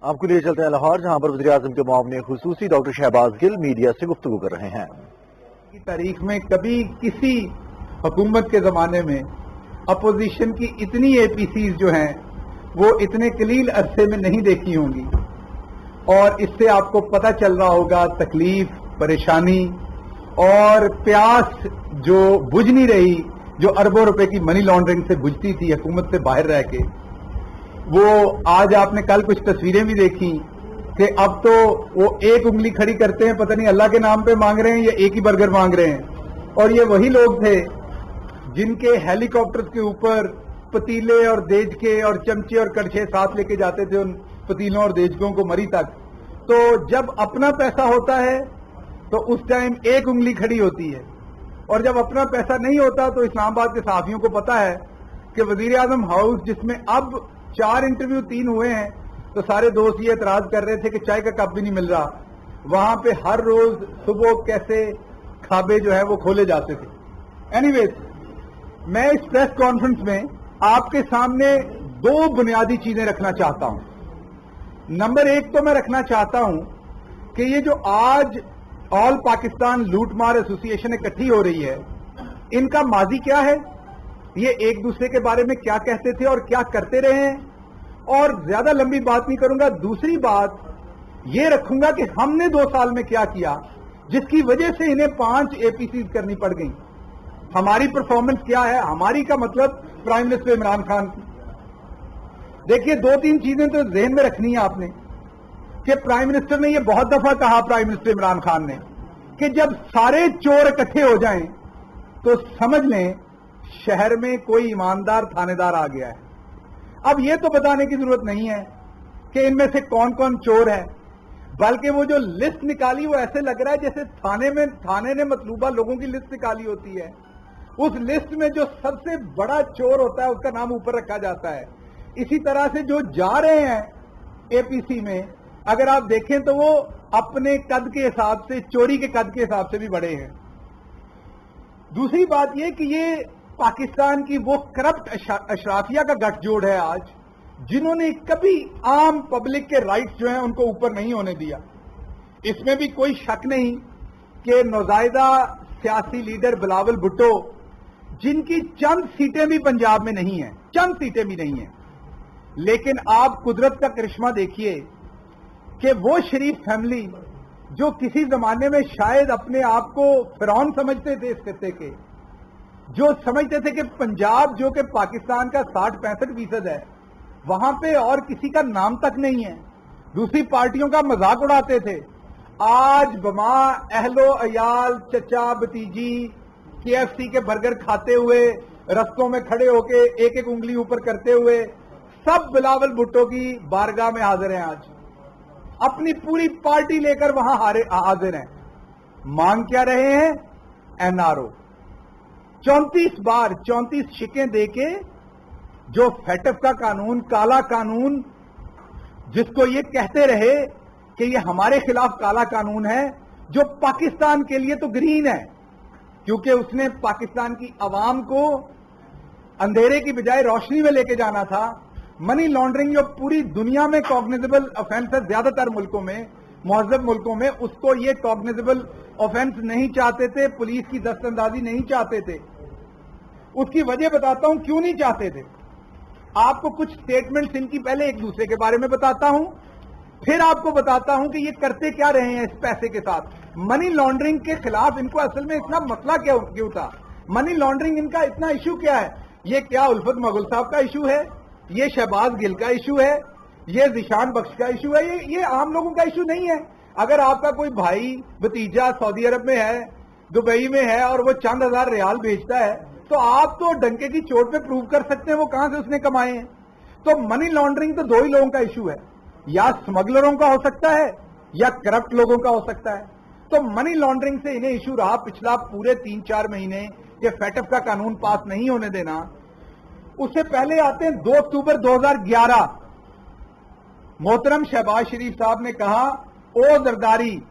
आपको लिए चलते हैं लाहौर, जहां पर वज़ीर-ए-आज़म के मुआविन खुसूसी डॉक्टर शहबाज गिल मीडिया से गुफ्तगू कर रहे हैं। की तारीख में कभी किसी हुकूमत के ज़माने में अपोजिशन की इतनी APCs जो हैं वो इतने कलील अरसे में नहीं देखी होंगी, और इससे आपको पता चल रहा होगा तकलीफ, परेशानी और प्यास जो बुझ नहीं रही, जो अरबों रुपए की मनी लॉन्ड्रिंग से बुझती थी हुकूमत से बाहर रह के। वो आज आपने कल कुछ तस्वीरें भी देखी कि अब तो वो एक उंगली खड़ी करते हैं, पता नहीं अल्लाह के नाम पे मांग रहे हैं या एक ही बर्गर मांग रहे हैं। और ये वही लोग थे जिनके हेलीकॉप्टर्स के ऊपर पतीले और देजके और चमचे और कड़छे साथ लेके जाते थे उन पतीलों और देजकों को मरी तक। तो जब अपना पैसा होता है तो उस टाइम एक उंगली खड़ी होती है, और जब अपना पैसा नहीं होता तो इस्लामाबाद के सहाफियों को पता है कि वजीर आजम हाउस, जिसमें अब 4 इंटरव्यू 3 हुए हैं, तो सारे दोस्त ये एतराज कर रहे थे कि चाय का कप भी नहीं मिल रहा। वहां पे हर रोज सुबह कैसे खाबे जो है वो खोले जाते थे। एनीवेज, मैं इस प्रेस कॉन्फ्रेंस में आपके सामने 2 बुनियादी चीजें रखना चाहता हूं। नंबर 1 तो मैं रखना चाहता हूं कि ये जो आज ऑल पाकिस्तान लूटमार एसोसिएशन इकट्ठी हो रही है, इनका माजी क्या है, ये एक दूसरे के बारे में क्या कहते थे और क्या करते रहे हैं, और ज्यादा लंबी बात नहीं करूंगा। दूसरी बात ये रखूंगा कि हमने 2 साल में क्या किया जिसकी वजह से इन्हें 5 APCs करनी पड़ गई। हमारी परफॉर्मेंस क्या है, हमारी का मतलब प्राइम मिनिस्टर इमरान खान की। देखिए, 2-3 चीजें तो जहन में रखनी है आपने कि प्राइम मिनिस्टर ने ये बहुत दफा कहा, प्राइम मिनिस्टर इमरान खान ने, कि जब सारे चोर इकट्ठे हो जाएं तो समझ लें शहर में कोई ईमानदार थानेदार आ गया है। अब ये तो बताने की जरूरत नहीं है कि इनमें से कौन कौन चोर है, बल्कि वो जो लिस्ट निकाली वो ऐसे लग रहा है जैसे थाने ने मतलूबा लोगों की लिस्ट निकाली होती है। उस लिस्ट में जो सबसे बड़ा चोर होता है उसका नाम ऊपर रखा जाता है। इसी तरह से जो जा रहे हैं APC में, अगर आप देखें तो वो अपने कद के हिसाब से, चोरी के कद के हिसाब से भी बड़े हैं। दूसरी बात ये कि ये पाकिस्तान की वो करप्ट अशराफिया का गठजोड़ है आज, जिन्होंने कभी आम पब्लिक के राइट्स जो हैं उनको ऊपर नहीं होने दिया। इसमें भी कोई शक नहीं कि नौजायदा सियासी लीडर बिलावल भुट्टो, जिनकी चंद सीटें भी पंजाब में नहीं हैं, चंद सीटें भी नहीं हैं, लेकिन आप कुदरत का करिश्मा देखिए कि वो शरीफ फैमिली जो किसी जमाने में शायद अपने आप को फिरौन समझते थे इस खित्ते के, जो समझते थे कि पंजाब जो कि पाकिस्तान का 60-65% है, वहां पे और किसी का नाम तक नहीं है, दूसरी पार्टियों का मजाक उड़ाते थे, आज बमा अहलो अयाल चचा भतीजी KFC के बर्गर खाते हुए, रस्तों में खड़े होके एक एक उंगली ऊपर करते हुए, सब बिलावल भुट्टो की बारगाह में हाजिर हैं। आज अपनी पूरी पार्टी लेकर वहां हाजिर हैं। मांग क्या रहे हैं? NRO। 34 बार 34 शिकें देके जो FATF का कानून, काला कानून, जिसको ये कहते रहे कि ये हमारे खिलाफ काला कानून है, जो पाकिस्तान के लिए तो ग्रीन है, क्योंकि उसने पाकिस्तान की आवाम को अंधेरे की बजाय रोशनी में लेके जाना था। मनी लॉन्ड्रिंग जो पूरी दुनिया में कॉग्निजेबल ऑफेंस है, ज्यादातर मुल्कों में, मुहज़्ज़ब मुल्कों में, उसको ये कॉग्निजेबल ऑफेंस नहीं चाहते थे, पुलिस की दस्तंदाजी नहीं चाहते थे। उसकी वजह बताता हूं क्यों नहीं चाहते थे। आपको कुछ स्टेटमेंट्स इनकी पहले एक दूसरे के बारे में बताता हूं, फिर आपको बताता हूं कि ये करते क्या रहे हैं इस पैसे के साथ। मनी लॉन्ड्रिंग के खिलाफ इनको असल में इतना मसला क्यों था? मनी लॉन्ड्रिंग इनका इतना इशू क्या है? ये क्या उल्फत मुगल साहब का इशू है? ये शहबाज गिल का इशू है? ये ज़ीशान बख्श का इशू है? ये आम लोगों का इशू नहीं है। अगर आपका कोई भाई भतीजा सऊदी अरब में है, दुबई में है, और वो चंद हजार रियाल भेजता है, तो आप तो डंके की चोट पे प्रूव कर सकते हैं वो कहां से उसने कमाए हैं। तो मनी लॉन्ड्रिंग तो 2 ही लोगों का इशू है, या स्मगलरों का हो सकता है या करप्ट लोगों का हो सकता है। तो मनी लॉन्ड्रिंग से इन्हें इशू रहा पिछला पूरे 3-4 महीने कि FATF का कानून पास नहीं होने देना। उससे पहले आते हैं 2 अक्टूबर 2011, मोहतरम शहबाज शरीफ साहब ने कहा, ओ जरदारी,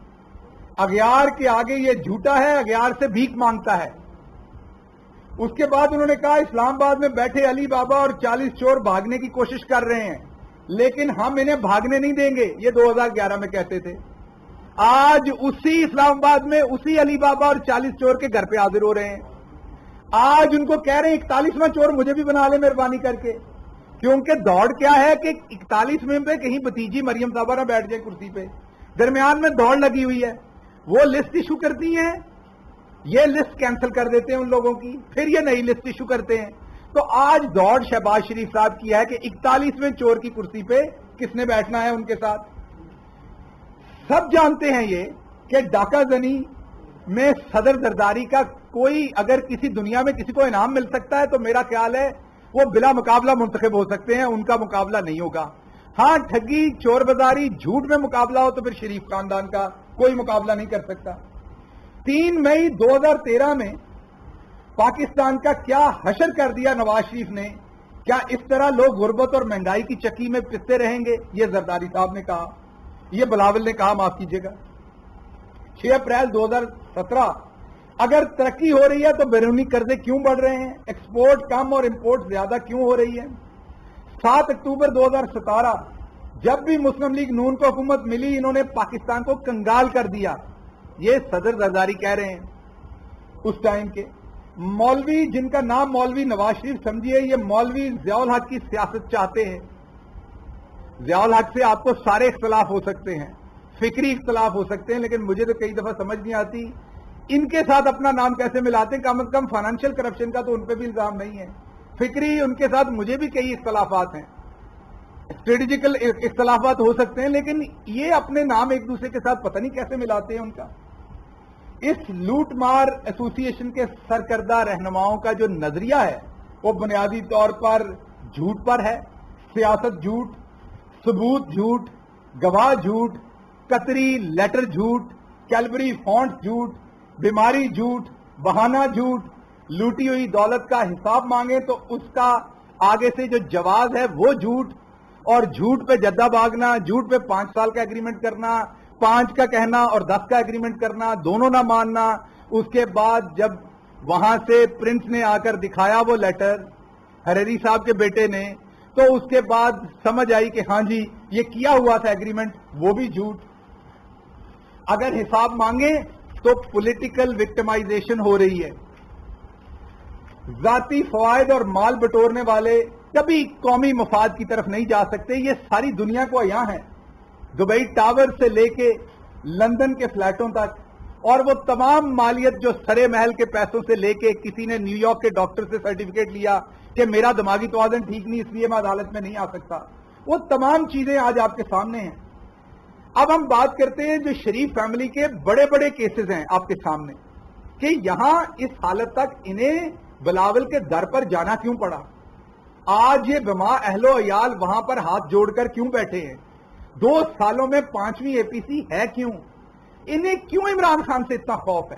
अगयार के आगे ये झूठा है, अगयार से भीख मांगता है। उसके बाद उन्होंने कहा, इस्लामाबाद में बैठे अली बाबा और 40 चोर भागने की कोशिश कर रहे हैं, لیکن ہم انہیں بھاگنے نہیں دیں گے، یہ 2011 میں کہتے تھے۔ آج اسی اسلام آباد میں اسی علی بابا اور 40 چور کے گھر پہ حاضر ہو رہے ہیں۔ آج ان کو کہہ رہے ہیں 41واں چور مجھے بھی بنا لے مہربانی کر کے، کیونکہ دوڑ کیا ہے کہ 41 میں پہ کہیں بھتیجی مریم صاحبہ نہ بیٹھ جائے کرسی پہ، درمیان میں دوڑ لگی ہوئی ہے۔ وہ لسٹ ایشو کرتی ہیں، یہ لسٹ کینسل کر دیتے ہیں ان لوگوں کی، پھر یہ نئی لسٹ ایشو کرتے ہیں۔ تو آج دوڑ شہباز شریف صاحب کی ہے کہ 41ویں چور کی کرسی پہ کس نے بیٹھنا ہے ان کے ساتھ۔ سب جانتے ہیں یہ کہ ڈاکہ زنی میں صدر زرداری کا کوئی اگر کسی دنیا میں کسی کو انعام مل سکتا ہے تو میرا خیال ہے وہ بلا مقابلہ منتخب ہو سکتے ہیں، ان کا مقابلہ نہیں ہوگا۔ ہاں ٹھگی، چور بازاری، جھوٹ میں مقابلہ ہو تو پھر شریف خاندان کا کوئی مقابلہ نہیں کر سکتا۔ 3 مئی 2013 میں پاکستان کا کیا حشر کر دیا نواز شریف نے، کیا اس طرح لوگ غربت اور مہنگائی کی چکی میں پستے رہیں گے؟ یہ زرداری صاحب نے کہا، یہ بلاول نے کہا، معاف کیجیے گا۔ 6 اپریل 2017 اگر ترقی ہو رہی ہے تو بیرونی قرضے کیوں بڑھ رہے ہیں؟ ایکسپورٹ کم اور امپورٹ زیادہ کیوں ہو رہی ہے؟ 7 اکتوبر 2017 جب بھی مسلم لیگ نون کو حکومت ملی انہوں نے پاکستان کو کنگال کر دیا، یہ صدر زرداری کہہ رہے ہیں اس ٹائم کے۔ مولوی جن کا نام مولوی نواز شریف سمجھیے، یہ مولوی ضیاء الحق کی سیاست چاہتے ہیں۔ ضیاء الحق سے آپ کو سارے اختلاف ہو سکتے ہیں، فکری اختلاف ہو سکتے ہیں، لیکن مجھے تو کئی دفعہ سمجھ نہیں آتی ان کے ساتھ اپنا نام کیسے ملاتے ہیں۔ کم از کم فائنینشیل کرپشن کا تو ان پہ بھی الزام نہیں ہے، فکری ان کے ساتھ مجھے بھی کئی اختلافات ہیں، اسٹریٹجیکل اختلافات ہو سکتے ہیں، لیکن یہ اپنے نام ایک دوسرے کے ساتھ پتہ نہیں کیسے ملاتے ہیں ان کا۔ اس لوٹ مار ایسوسی ایشن کے سرکردہ رہنماؤں کا جو نظریہ ہے وہ بنیادی طور پر جھوٹ پر ہے، سیاست جھوٹ، ثبوت جھوٹ، گواہ جھوٹ، قطری لیٹر جھوٹ، کیلبری فونٹ جھوٹ، بیماری جھوٹ، بہانہ جھوٹ، لوٹی ہوئی دولت کا حساب مانگے تو اس کا آگے سے جو جواز ہے وہ جھوٹ، اور جھوٹ پہ جدہ بھاگنا، جھوٹ پہ 5 سال کا ایگریمنٹ کرنا، 5 کا کہنا اور 10 کا ایگریمنٹ کرنا، دونوں نہ ماننا۔ اس کے بعد جب وہاں سے پرنس نے آ کر دکھایا وہ لیٹر حریری صاحب کے بیٹے نے، تو اس کے بعد سمجھ آئی کہ ہاں جی یہ کیا ہوا تھا ایگریمنٹ، وہ بھی جھوٹ۔ اگر حساب مانگے تو پولیٹیکل وکٹمائزیشن ہو رہی ہے۔ ذاتی فوائد اور مال بٹورنے والے کبھی قومی مفاد کی طرف نہیں جا سکتے، یہ ساری دنیا کو عیاں ہے۔ دبئی ٹاور سے لے کے لندن کے فلیٹوں تک، اور وہ تمام مالیت جو سرے محل کے پیسوں سے لے کے کسی نے نیو یارک کے ڈاکٹر سے سرٹیفکیٹ لیا کہ میرا دماغی توازن ٹھیک نہیں اس لیے میں عدالت میں نہیں آ سکتا، وہ تمام چیزیں آج آپ کے سامنے ہیں۔ اب ہم بات کرتے ہیں جو شریف فیملی کے بڑے بڑے کیسز ہیں آپ کے سامنے، کہ یہاں اس حالت تک انہیں بلاول کے در پر جانا کیوں پڑا؟ آج یہ بما اہل و عیال وہاں پر ہاتھ جوڑ کر کیوں بیٹھے ہیں؟ 2 سالوں میں 5ویں اے پی سی ہے کیوں؟ انہیں کیوں عمران خان سے اتنا خوف ہے؟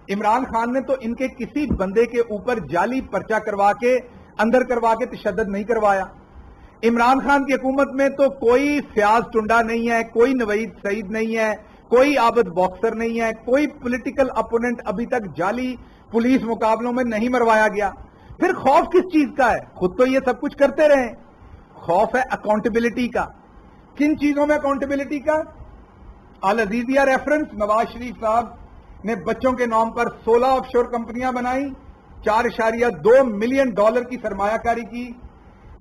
عمران خان نے تو ان کے کسی بندے کے اوپر جعلی پرچہ کروا کے اندر کروا کے تشدد نہیں کروایا۔ عمران خان کی حکومت میں تو کوئی فیاض ٹنڈا نہیں ہے، کوئی نوید سعید نہیں ہے، کوئی عابد باکسر نہیں ہے، کوئی پولیٹیکل اپوننٹ ابھی تک جعلی پولیس مقابلوں میں نہیں مروایا گیا۔ پھر خوف کس چیز کا ہے؟ خود تو یہ سب کچھ کرتے رہے، خوف ہے اکاؤنٹیبلٹی کا۔ کن چیزوں میں اکاؤنٹیبلٹی کا؟ العزیزیہ ریفرنس، نواز شریف صاحب نے بچوں کے نام پر 16 آف شور کمپنیاں بنائی، $4.2 ملین کی سرمایہ کاری کی۔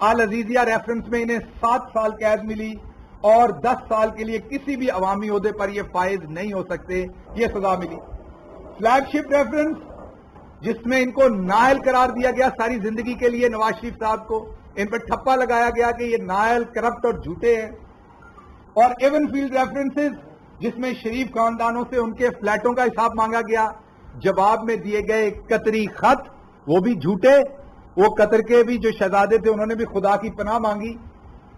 العزیزیہ ریفرنس میں انہیں 7 سال قید ملی اور 10 سال کے لیے کسی بھی عوامی عہدے پر یہ فائز نہیں ہو سکتے، یہ سزا ملی۔ فلیگ شپ ریفرنس جس میں ان کو نااہل قرار دیا گیا ساری زندگی کے لیے، نواز شریف صاحب کو ان پر ٹھپا لگایا گیا کہ یہ نااہل، کرپٹ اور جھوٹے ہیں۔ اور ایون فیلڈ ریفرنسز جس میں شریف خاندانوں سے ان کے فلیٹوں کا حساب مانگا گیا، جواب میں دیے گئے قطری خط وہ بھی جھوٹے۔ وہ قطر کے بھی جو شہزادے تھے انہوں نے بھی خدا کی پناہ مانگی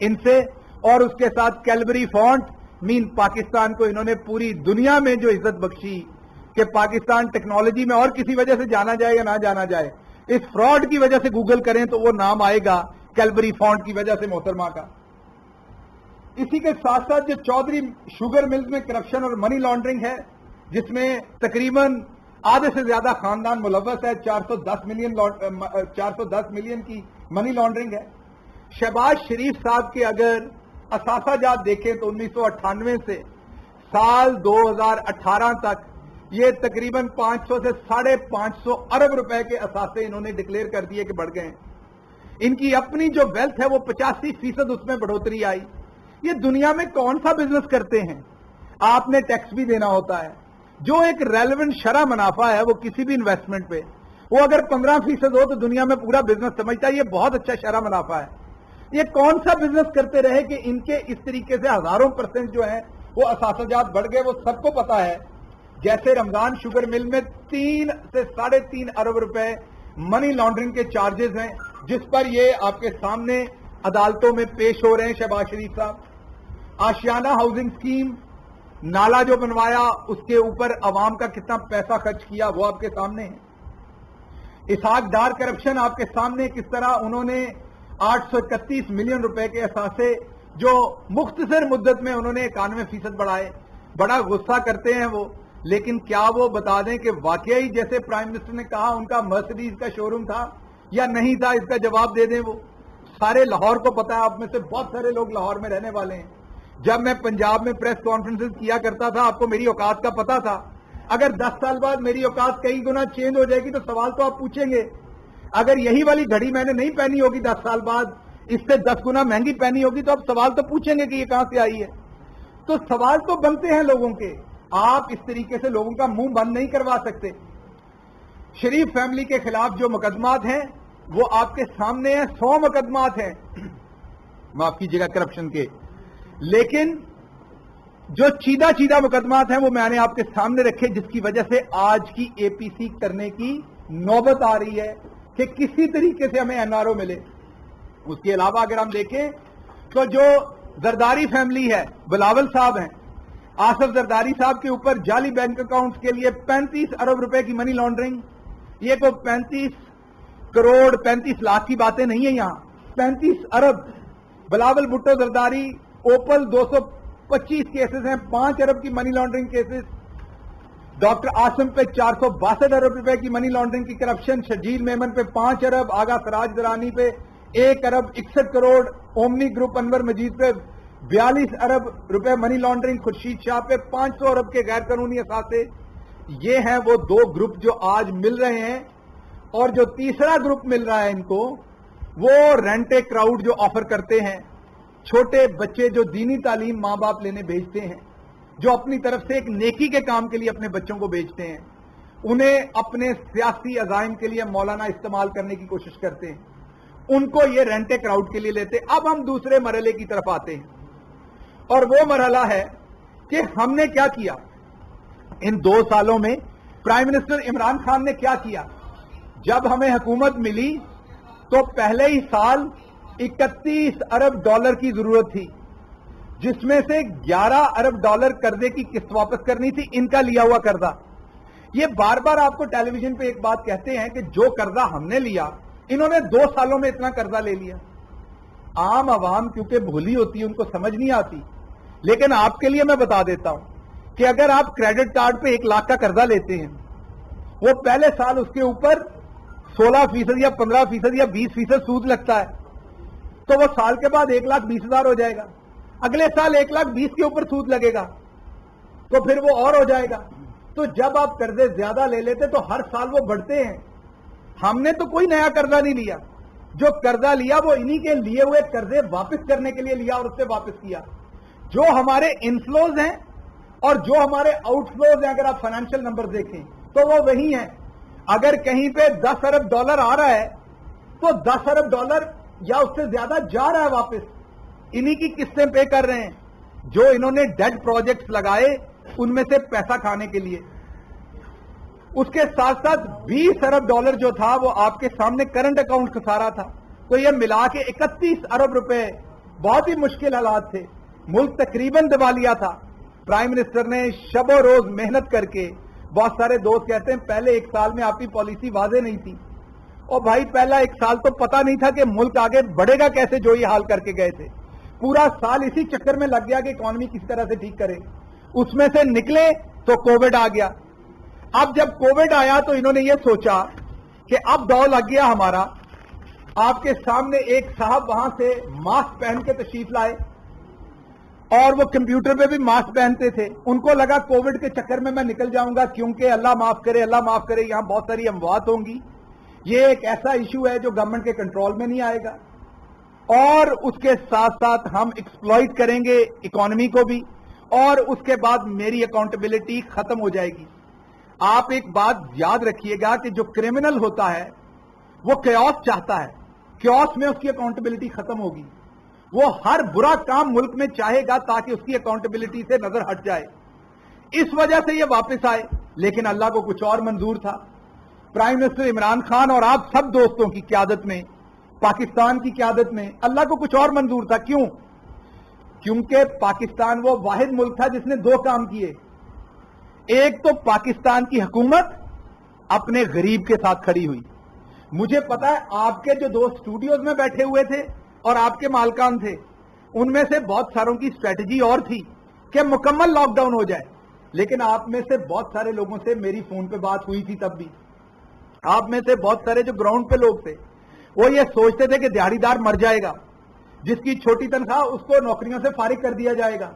ان سے، اور اس کے ساتھ کیلبری فونٹ مین پاکستان کو انہوں نے پوری دنیا میں جو عزت بخشی کہ پاکستان ٹیکنالوجی میں اور کسی وجہ سے جانا جائے یا نہ جانا جائے، اس فراڈ کی وجہ سے گوگل کریں تو وہ نام آئے گا کیلبری فونٹ کی وجہ سے محترمہ کا۔ اسی کے ساتھ ساتھ جو چودھری شوگر ملز میں کرپشن اور منی لانڈرنگ ہے، جس میں تقریباً آدھے سے زیادہ خاندان ملوث ہے، 410 ملین کی منی لانڈرنگ ہے۔ शहबाज शरीफ साहब के अगर असासाजात देखें तो 1998 से साल 2018 तक ये तकरीबन 500 से 550 अरब रुपए के असासे इन्होंने डिक्लेयर कर दिए कि बढ़ गए हैं। इनकी अपनी जो वेल्थ है वो 85% उसमें बढ़ोतरी आई। ये दुनिया में कौन सा बिजनेस करते हैं? आपने टैक्स भी देना होता है। जो एक रेलेवेंट शरह मुनाफा है वो किसी भी इन्वेस्टमेंट पे वो अगर 15% हो तो दुनिया में पूरा बिजनेस समझता है ये बहुत अच्छा शरह मुनाफा है। ये कौन सा बिजनेस करते रहे कि इनके इस तरीके से हजारों % जो है वो असासाजात बढ़ गए। वो सबको पता है। जैसे रमजान शुगर मिल में 3 से 3.5 अरब रुपए मनी लॉन्ड्रिंग के चार्जेस हैं, जिस पर ये आपके सामने अदालतों में पेश हो रहे हैं शहबाज शरीफ साहब। आशियाना हाउसिंग स्कीम, नाला जो बनवाया उसके ऊपर अवाम का कितना पैसा खर्च किया वो आपके सामने है। इसहाक डार करप्शन आपके सामने, किस तरह उन्होंने 831 मिलियन रुपए के असासे जो मुख्तसर मुद्दत में उन्होंने 91% बढ़ाए। बड़ा गुस्सा करते हैं वो, लेकिन क्या वो बता दें कि वाकई जैसे प्राइम मिनिस्टर ने कहा उनका मर्सिडीज का शोरूम था या नहीं था? इसका जवाब दे दें। वो सारे लाहौर को पता है, आप में से बहुत सारे लोग लाहौर में रहने वाले हैं। जब मैं पंजाब में प्रेस कॉन्फ्रेंसेस किया करता था आपको मेरी औकात का पता था। अगर 10 साल बाद मेरी औकात कई गुना चेंज हो जाएगी तो सवाल तो आप पूछेंगे। अगर यही वाली घड़ी मैंने नहीं पहनी होगी 10 साल बाद, इससे 10 गुना महंगी पहनी होगी, तो आप सवाल तो पूछेंगे कि ये कहां से आई है। तो सवाल तो बनते हैं लोगों के। आप इस तरीके से लोगों का मुंह बंद नहीं करवा सकते। शरीफ फैमिली के खिलाफ जो मुकदमात हैं वो आपके सामने हैं। 100 मुकदमात हैं, माफ कीजिएगा, करप्शन के। लेकिन जो चीदा मुकदमात हैं वो मैंने आपके सामने रखे, जिसकी वजह से आज की एपीसी करने की नौबत आ रही है कि किसी तरीके से हमें एनआरओ मिले। उसके अलावा अगर हम देखें तो जो जरदारी फैमिली है, बिलावल साहब हैं, आसफ जरदारी साहब के ऊपर जाली बैंक अकाउंट्स के लिए 35 अरब रुपए की मनी लॉन्ड्रिंग। ये तो 35 करोड़ 35 लाख की बातें नहीं है, यहां 35 अरब। बिलावल भुट्टो जरदारी ओपल 225 केसेस हैं, 5 अरब की money laundering cases. Doctor Asim पे 462 अरब रुपए की मनी लॉन्ड्रिंग की करप्शन। शर्जील मेमन पे 5 अरब, आगा सराज दरानी पे 1 अरब 61 करोड़, ओमनी ग्रुप अनवर मजीद पे 42 अरब रुपए मनी लॉन्ड्रिंग, खुर्शीद शाह पे 500 अरब के गैर कानूनी असासे। ये हैं वो 2 ग्रुप जो आज मिल रहे हैं। और जो तीसरा ग्रुप मिल रहा है इनको, वो रेंट ए क्राउड जो ऑफर करते हैं। छोटे बच्चे जो दीनी तालीम मां बाप लेने भेजते हैं, जो अपनी तरफ से एक नेकी के काम के लिए अपने बच्चों को भेजते हैं, उन्हें अपने सियासी अजाइम के लिए मौलाना इस्तेमाल करने की कोशिश करते हैं, उनको ये रेंट ए क्राउड के लिए लेते। अब हम दूसरे मरहले की तरफ आते हैं, और वो मरहला है कि हमने क्या किया इन 2 सालों में। प्राइम मिनिस्टर इमरान खान ने क्या किया? जब हमें हुकूमत मिली तो पहले ही साल 31 अरब डॉलर की जरूरत थी, जिसमें से 11 अरब डॉलर कर्जे की किस्त वापस करनी थी, इनका लिया हुआ कर्जा। ये बार बार आपको टेलीविजन पे एक बात कहते हैं कि जो कर्जा हमने लिया, इन्होंने 2 सालों में इतना कर्जा ले लिया। आम आवाम क्योंकि भोली होती है, उनको समझ नहीं आती। लेकिन आपके लिए मैं बता देता हूं कि अगर आप क्रेडिट कार्ड पे 1 लाख का कर्जा लेते हैं, वो पहले साल उसके ऊपर 16% या 15% या 20% सूद लगता है, तो वो साल के बाद 1,20,000 हो जाएगा। अगले साल 1,20,000 के ऊपर सूद लगेगा, तो फिर वो और हो जाएगा। तो जब आप कर्जे ज्यादा ले लेते तो हर साल वो बढ़ते हैं। हमने तो कोई नया कर्जा नहीं लिया, जो कर्जा लिया वो इन्हीं के लिए हुए कर्जे वापस करने के लिए लिया और उससे वापस किया। जो हमारे इनफ्लोज हैं और जो हमारे आउटफ्लोज हैं, अगर आप फाइनेंशियल नंबर देखें तो वो वही हैं। अगर कहीं पे 10 अरब डॉलर आ रहा है तो 10 अरब डॉलर या उससे ज्यादा जा रहा है वापस, इन्हीं की किस्तें पे कर रहे हैं जो इन्होंने डेड प्रोजेक्ट्स लगाए उनमें से पैसा खाने के लिए। उसके साथ साथ 20 अरब डॉलर जो था वो आपके सामने करंट अकाउंट खसारा था। तो ये मिला के 31 अरब रुपए, बहुत ही मुश्किल हालात थे, मुल्क तकरीबन दिवालिया था। प्राइम मिनिस्टर ने शबो रोज मेहनत करके, बहुत सारे दोस्त कहते हैं पहले 1 साल में आपकी पॉलिसी वाजे नहीं थी। और भाई पहला 1 साल तो पता नहीं था कि मुल्क आगे बढ़ेगा कैसे, जो ये हाल करके गए थे। पूरा साल इसी चक्कर में लग गया कि इकॉनमी किस तरह से ठीक करें। उसमें से निकले तो कोविड आ गया। अब जब कोविड आया तो इन्होंने ये सोचा कि अब दाव लग गया हमारा, آپ کے سامنے ایک صاحب وہاں سے ماسک پہن کے تشریف لائے اور وہ کمپیوٹر پہ بھی ماسک پہنتے تھے. ان کو لگا کووڈ کے چکر میں نکل جاؤں گا کیونکہ اللہ معاف کرے یہاں بہت ساری اموات ہوں گی. یہ ایک ایسا ایشو ہے جو گورنمنٹ کے کنٹرول میں نہیں آئے گا اور اس کے ساتھ ساتھ ہم ایکسپلائٹ کریں گے اکانومی کو بھی اور اس کے بعد میری اکاؤنٹیبلٹی ختم ہو جائے گی. آپ ایک بات یاد رکھیے گا کہ جو کرمنل ہوتا ہے وہ کیوس چاہتا ہے, کیوس میں اس کی اکاؤنٹیبلٹی ختم ہوگی. وہ ہر برا کام ملک میں چاہے گا تاکہ اس کی اکاؤنٹیبلٹی سے نظر ہٹ جائے. اس وجہ سے یہ واپس آئے, لیکن اللہ کو کچھ اور منظور تھا. پرائم منسٹر عمران خان اور آپ سب دوستوں کی قیادت میں, پاکستان کی قیادت میں اللہ کو کچھ اور منظور تھا. کیوں؟ کیونکہ پاکستان وہ واحد ملک تھا جس نے دو کام کیے. ایک تو پاکستان کی حکومت اپنے غریب کے ساتھ کھڑی ہوئی. مجھے پتا ہے آپ کے جو دوست اسٹوڈیوز میں بیٹھے ہوئے تھے اور آپ کے مالکان تھے, ان میں سے بہت ساروں کی اسٹریٹجی اور تھی کہ مکمل لاک ڈاؤن ہو جائے. لیکن آپ میں سے بہت سارے لوگوں سے میری فون پہ بات ہوئی تھی, تب بھی آپ میں سے بہت سارے جو گراؤنڈ پہ لوگ تھے وہ یہ سوچتے تھے کہ دیہڑی دار مر جائے گا, جس کی چھوٹی تنخواہ اس کو نوکریوں سے فارغ کر دیا جائے گا.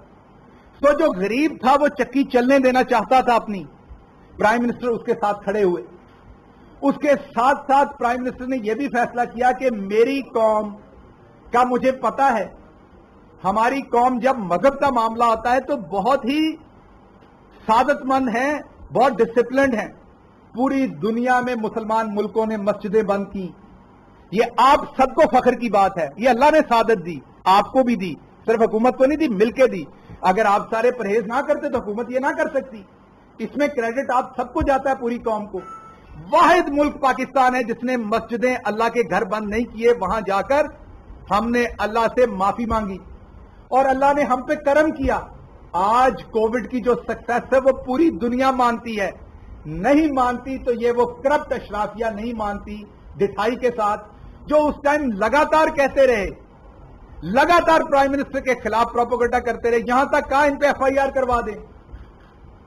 تو جو غریب تھا وہ چکی چلنے دینا چاہتا تھا اپنی. پرائم منسٹر اس کے ساتھ کھڑے ہوئے. اس کے ساتھ ساتھ پرائم منسٹر نے یہ بھی فیصلہ کیا کہ میری قوم کا, مجھے پتا ہے ہماری قوم جب مذہب کا معاملہ آتا ہے تو بہت ہی سعادت مند ہیں, بہت ڈسپلنڈ ہیں. پوری دنیا میں مسلمان ملکوں نے مسجدیں بند کی. یہ آپ سب کو فخر کی بات ہے, یہ اللہ نے سعادت دی, آپ کو بھی دی, صرف حکومت کو نہیں دی, مل کے دی. اگر آپ سارے پرہیز نہ کرتے تو حکومت یہ نہ کر سکتی. اس میں کریڈٹ آپ سب کو جاتا ہے, پوری قوم کو. واحد ملک پاکستان ہے جس نے مسجدیں, اللہ کے گھر بند نہیں کیے. وہاں جا کر ہم نے اللہ سے معافی مانگی اور اللہ نے ہم پہ کرم کیا. آج کووڈ کی جو سکسیس ہے وہ پوری دنیا مانتی ہے. نہیں مانتی تو یہ وہ کرپٹ اشرافیہ نہیں مانتی, ڈٹھائی کے ساتھ, جو اس ٹائم لگاتار کہتے رہے, لگاتار پرائم منسٹر کے خلاف پروپیگنڈا کرتے رہے, یہاں تک کہا ان پہ ایف آئی آر کروا دیں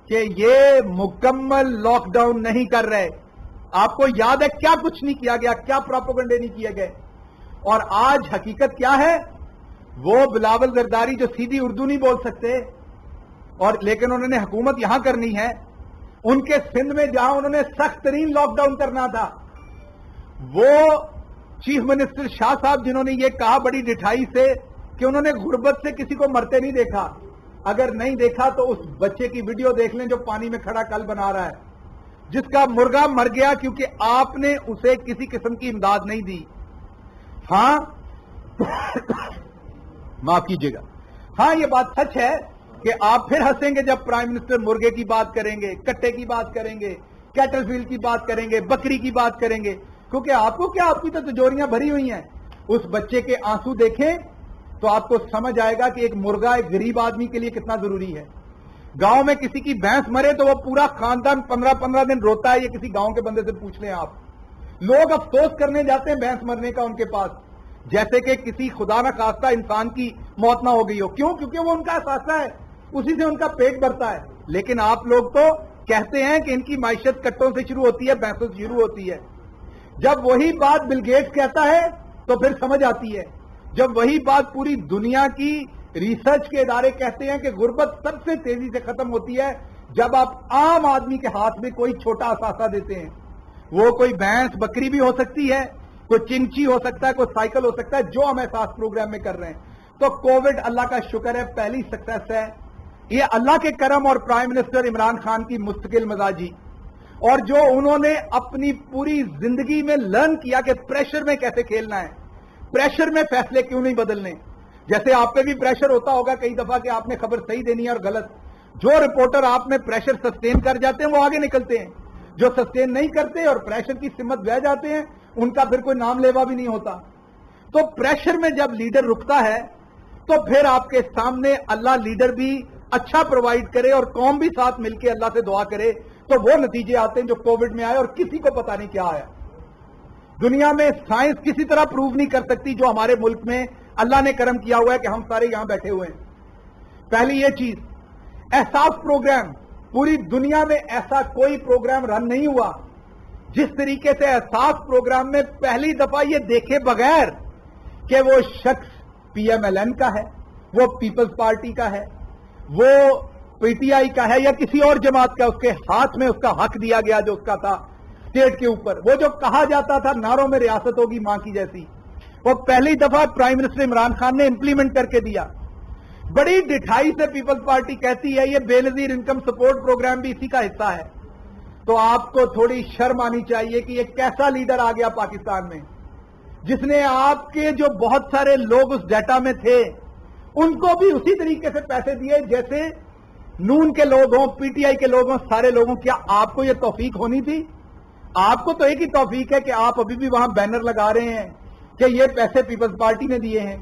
کہ یہ مکمل لاک ڈاؤن نہیں کر رہے. آپ کو یاد ہے کیا کچھ نہیں کیا گیا, کیا پروپیگنڈے نہیں کیے گئے. اور آج حقیقت کیا ہے؟ وہ بلاول زرداری جو سیدھی اردو نہیں بول سکتے اور لیکن انہوں نے حکومت یہاں کرنی ہے, ان کے سندھ میں جہاں انہوں نے سخت ترین لاک ڈاؤن کرنا تھا, وہ چیف منسٹر شاہ صاحب جنہوں نے یہ کہا بڑی ڈٹھائی سے کہ انہوں نے غربت سے کسی کو مرتے نہیں دیکھا. اگر نہیں دیکھا تو اس بچے کی ویڈیو دیکھ لیں جو پانی میں کھڑا کل بنا رہا ہے, جس کا مرغا مر گیا کیونکہ آپ نے اسے کسی قسم کی امداد نہیں دی. ہاں معاف کیجیے گا, ہاں یہ بات سچ ہے کہ آپ پھر ہنسیں گے جب پرائم منسٹر مرغے کی بات کریں گے, کٹے کی بات کریں گے, کیٹل فیلڈ کی بات کریں گے, بکری کی بات کریں گے, کیونکہ آپ کو کیا, آپ کی تو تجوریاں بھری ہوئی ہیں. اس بچے کے آنسو دیکھیں تو آپ کو سمجھ آئے گا کہ ایک مرغا ایک غریب آدمی کے لیے کتنا ضروری ہے. گاؤں میں کسی کی بھینس مرے تو وہ پورا خاندان 15 دن روتا ہے. یہ کسی گاؤں کے بندے سے پوچھ لیں آپ. لوگ افسوس کرنے جاتے ہیں بھینس مرنے کا ان کے پاس, جیسے کہ کسی خدا نہ خواستہ انسان کی موت نہ ہو گئی ہو. کیوں؟ کیونکہ وہ ان کا احساسہ ہے, اسی سے ان کا پیٹ بھرتا ہے. لیکن آپ لوگ تو کہتے ہیں کہ ان کی معیشت کٹوں سے شروع ہوتی ہے, بھینسوں سے شروع ہوتی ہے. جب وہی بات بل گیٹس کہتا ہے تو پھر سمجھ آتی ہے. جب وہی بات پوری دنیا کی ریسرچ کے ادارے کہتے ہیں کہ غربت سب سے تیزی سے ختم ہوتی ہے جب آپ عام آدمی کے ہاتھ میں کوئی چھوٹا اثاثہ دیتے ہیں. وہ کوئی بھینس بکری بھی ہو سکتی ہے, کوئی چنچی ہو سکتا ہے, کوئی سائیکل ہو سکتا ہے, جو ہم احساس پروگرام میں کر رہے ہیں. تو کووڈ اللہ کا شکر ہے پہلی سکسیس ہے. یہ اللہ کے کرم اور پرائم منسٹر عمران خان کی مستقل مزاجی اور جو انہوں نے اپنی پوری زندگی میں لرن کیا کہ پریشر میں کیسے کھیلنا ہے, پریشر میں فیصلے کیوں نہیں بدلنے. جیسے آپ پہ بھی پریشر ہوتا ہوگا کئی دفعہ کہ آپ نے خبر صحیح دینی ہے اور غلط. جو رپورٹر آپ میں پریشر سسٹین کر جاتے ہیں وہ آگے نکلتے ہیں, جو سسٹین نہیں کرتے اور پریشر کی سمت بہ جاتے ہیں ان کا پھر کوئی نام لیوا بھی نہیں ہوتا. تو پریشر میں جب لیڈر رکتا ہے تو پھر آپ کے سامنے اللہ لیڈر بھی اچھا پرووائڈ کرے اور قوم بھی ساتھ مل کے اللہ سے دعا کرے تو وہ نتیجے آتے ہیں جو کووڈ میں آئے اور کسی کو پتا نہیں کیا آیا. دنیا میں سائنس کسی طرح پروو نہیں کر سکتی جو ہمارے ملک میں اللہ نے کرم کیا ہوا ہے کہ ہم سارے یہاں بیٹھے ہوئے ہیں. پہلی یہ چیز, احساس پروگرام, پوری دنیا میں ایسا کوئی پروگرام رن نہیں ہوا जिस तरीके से एहसास प्रोग्राम में पहली दफा ये देखे बगैर कि वो शख्स पीएमएलएन का है, वो पीपल्स पार्टी का है, वो पीटीआई का है या किसी और जमात का, उसके हाथ में उसका हक दिया गया जो उसका था स्टेट के ऊपर। वो जो कहा जाता था नारों में रियासत होगी मां की जैसी, वो पहली दफा प्राइम मिनिस्टर इमरान खान ने इंप्लीमेंट करके दिया। बड़ी डिठाई से पीपल्स पार्टी कहती है ये बेनजीर इनकम सपोर्ट प्रोग्राम भी इसी का हिस्सा है। तो आपको थोड़ी शर्म आनी चाहिए कि ये कैसा लीडर आ गया पाकिस्तान में, जिसने आपके जो बहुत सारे लोग उस डाटा में थे उनको भी उसी तरीके से पैसे दिए जैसे नून के लोग हों, पीटीआई के लोग हों, सारे लोगों। क्या आपको ये तौफीक होनी थी? आपको तो एक ही तौफीक है कि आप अभी भी वहां बैनर लगा रहे हैं कि ये पैसे पीपल्स पार्टी ने दिए हैं,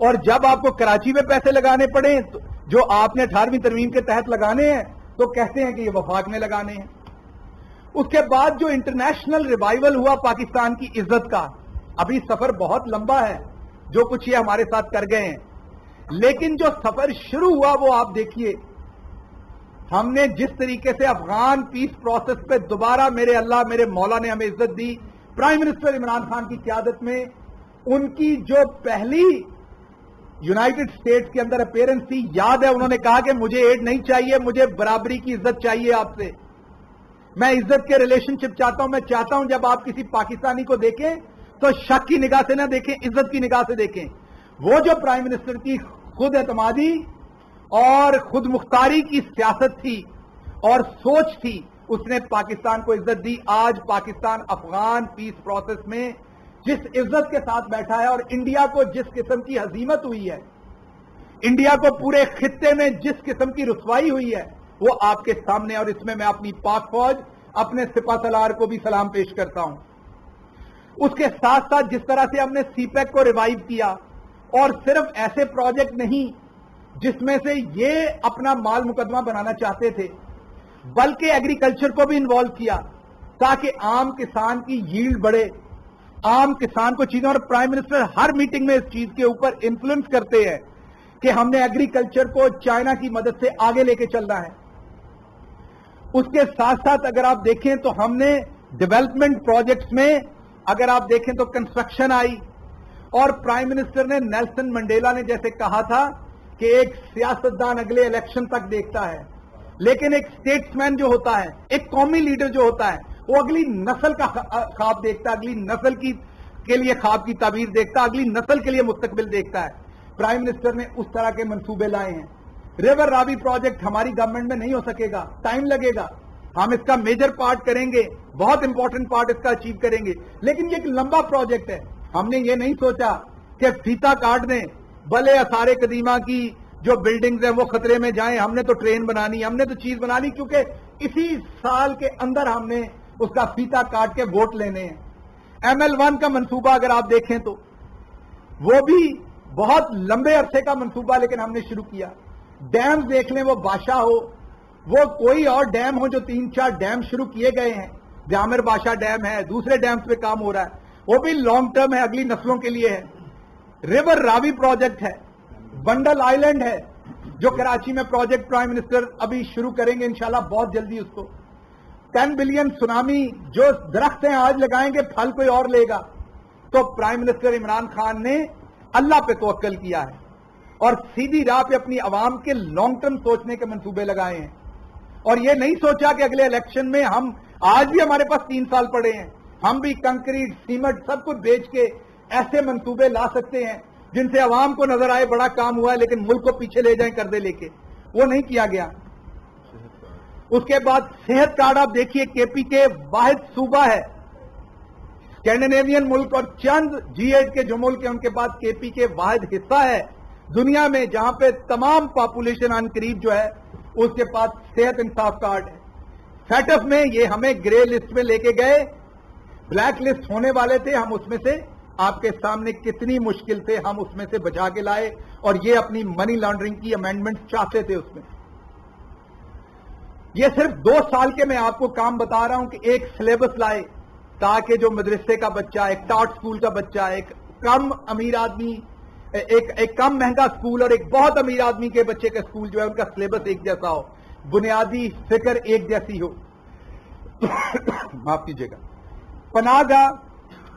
और जब आपको कराची में पैसे लगाने पड़े तो जो आपने 18वीं तरमीम के तहत लगाने हैं तो कहते हैं कि ये वफाक में लगाने हैं। उसके बाद जो इंटरनेशनल रिवाइवल हुआ पाकिस्तान की इज्जत का, अभी सफर बहुत लंबा है जो कुछ ये हमारे साथ कर गए हैं, लेकिन जो सफर शुरू हुआ वो आप देखिए। हमने जिस तरीके से अफगान पीस प्रोसेस पे दोबारा मेरे अल्लाह मेरे मौला ने हमें इज्जत दी, प्राइम मिनिस्टर इमरान खान की क़यादत में उनकी जो पहली यूनाइटेड स्टेट्स के अंदर अपीयरेंस थी, याद है उन्होंने कहा कि मुझे एड नहीं चाहिए, मुझे बराबरी की इज्जत चाहिए आपसे, मैं इज्जत के रिलेशनशिप चाहता हूं। मैं चाहता हूं जब आप किसी पाकिस्तानी को देखें तो शक की निगाह से ना देखें, इज्जत की निगाह से देखें। वो जो प्राइम मिनिस्टर की खुद एतमादी और खुद मुख्तारी की सियासत थी और सोच थी, उसने पाकिस्तान को इज्जत दी। आज पाकिस्तान अफगान पीस प्रोसेस में जिस इज्जत के साथ बैठा है और इंडिया को जिस किस्म की हजीमत हुई है, इंडिया को पूरे खित्ते में जिस किस्म की रुसवाई हुई है, वो आपके सामने। और इसमें मैं अपनी पाक फौज, अपने सिपा सलार को भी सलाम पेश करता हूं। उसके साथ साथ जिस तरह से हमने सीपैक को रिवाइव किया, और सिर्फ ऐसे प्रोजेक्ट नहीं जिसमें से ये अपना माल मुकदमा बनाना चाहते थे, बल्कि एग्रीकल्चर को भी इन्वॉल्व किया ताकि आम किसान की यील्ड बढ़े, आम किसान को चीजें। और प्राइम मिनिस्टर हर मीटिंग में इस चीज के ऊपर इन्फ्लुएंस करते हैं कि हमने एग्रीकल्चर को चाइना की मदद से आगे लेके चलना है। उसके साथ साथ अगर आप देखें तो हमने डेवलपमेंट प्रोजेक्ट्स में अगर आप देखें तो कंस्ट्रक्शन आई, और प्राइम मिनिस्टर ने नेल्सन मंडेला ने जैसे कहा था कि एक सियासतदान अगले इलेक्शन तक देखता है, लेकिन एक स्टेट्समैन जो होता है, एक कौमी लीडर जो होता है, वो अगली नस्ल का ख्वाब देखता है, अगली नस्ल के लिए ख्वाब की ताबीर देखता है, अगली नस्ल के लिए मुस्तकबिल देखता है। प्राइम मिनिस्टर ने उस तरह के मंसूबे लाए हैं। रिवर रावी प्रोजेक्ट हमारी गवर्नमेंट में नहीं हो सकेगा, टाइम लगेगा, हम इसका मेजर पार्ट करेंगे, बहुत इंपॉर्टेंट पार्ट इसका अचीव करेंगे, लेकिन ये एक लंबा प्रोजेक्ट है। हमने ये नहीं सोचा कि फीता काट दें, भले आसारे कदीमा की जो बिल्डिंग्स हैं वो खतरे में जाएं, हमने तो ट्रेन बनानी, हमने तो चीज बनानी, क्योंकि इसी साल के अंदर हमने उसका फीता काट के वोट लेने हैं। ML1 का मंसूबा अगर आप देखें तो वो भी बहुत लंबे अरसे का मंसूबा, लेकिन हमने शुरू किया। डैम देख लें, वो बादशाह हो, वो कोई और डैम हो, जो 3-4 डैम शुरू किए गए हैं, जामिर बादशाह डैम है, दूसरे डैम्स पे काम हो रहा है, वो भी लॉन्ग टर्म है, अगली नस्लों के लिए है। रिवर रावी प्रोजेक्ट है, बंडल आइलैंड है जो कराची में प्रोजेक्ट प्राइम मिनिस्टर अभी शुरू करेंगे इंशाल्लाह बहुत जल्दी उसको। 10 बिलियन सुनामी, जो दरख्त हैं आज लगाएंगे, फल कोई और लेगा। तो प्राइम मिनिस्टर इमरान खान ने अल्लाह पे तवक्कल किया है और सीधी राह पे अपनी आवाम के लॉन्ग टर्म सोचने के मंसूबे लगाए हैं, और ये नहीं सोचा कि अगले इलेक्शन में हम, आज भी हमारे पास 3 साल पड़े हैं, हम भी कंक्रीट सीमेंट सब कुछ बेच के ऐसे मंसूबे ला सकते हैं जिनसे आवाम को नजर आए बड़ा काम हुआ है, लेकिन मुल्क को पीछे ले जाएं कर्जे लेके। वो नहीं किया गया। उसके बाद सेहत कार्ड आप देखिए, केपी के वाहिद सूबा है, स्कैंडिनेवियन मुल्क और चंद G8 के जो मुल्क है उनके पास केपी के वाहिद हिस्सा है दुनिया में जहां पे तमाम पॉपुलेशन अनकरीब जो है उसके पास सेहत इंसाफ कार्ड है। सेटअप में ये हमें ग्रे लिस्ट में लेके गए, ब्लैक लिस्ट होने वाले थे, हम उसमें से आपके सामने कितनी मुश्किल थे हम उसमें से बचा के लाए, और ये अपनी मनी लॉन्ड्रिंग की अमेंडमेंट चाहते थे उसमें। ये सिर्फ 2 साल के मैं आपको काम बता रहा हूं कि एक सिलेबस लाए ताकि जो मदरसे का बच्चा, एक टाट स्कूल का बच्चा, एक कम अमीर आदमी, एक कम महंगा स्कूल और एक बहुत अमीर आदमी के बच्चे का स्कूल जो है उनका सिलेबस एक जैसा हो, बुनियादी फिक्र एक जैसी हो। माफ कीजिएगा। पनाहगाह,